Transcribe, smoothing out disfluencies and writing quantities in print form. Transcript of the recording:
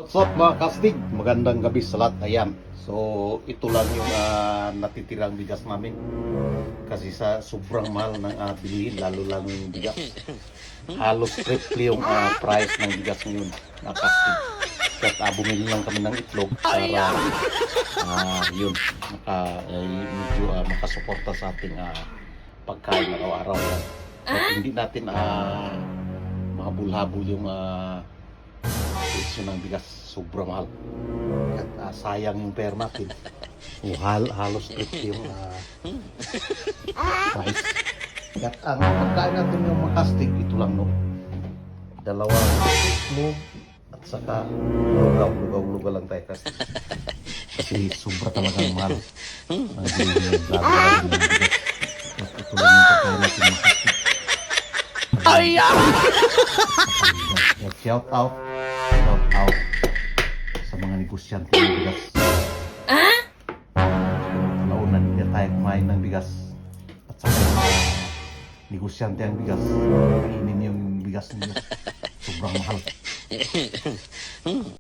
What's up mga kastig? Magandang gabi sa lahat. Ayan. So ito lang yung natitirang bigas namin. Kasi sa sobrang mahal ng bilihin, lalo lang yung bigas. Halos triple yung price ng bigas ngayon mga kastig. Kaya bumili lang kami ng itlog para yun, medyo makasuporta sa ating pagkain araw-araw. At hindi natin mahabol-habol yung presyo ng bigas, sobrang mahal. At sayang yung pera natin. Halos triple yung price. At ang pagkain natin yung makastig, ito lang no. Dalawang itlog at saka lugaw lang tayo kasi. Kasi sobra talagang mahal. Ang gagawin ng bigas. At ito lang yung pagkain natin makastig. Shout out sa mga negosyante ng bigas. Nauna hindi tayo kumain ng bigas at sa mga negosyante ang bigas, kainin yung bigas nila, sobrang mahal.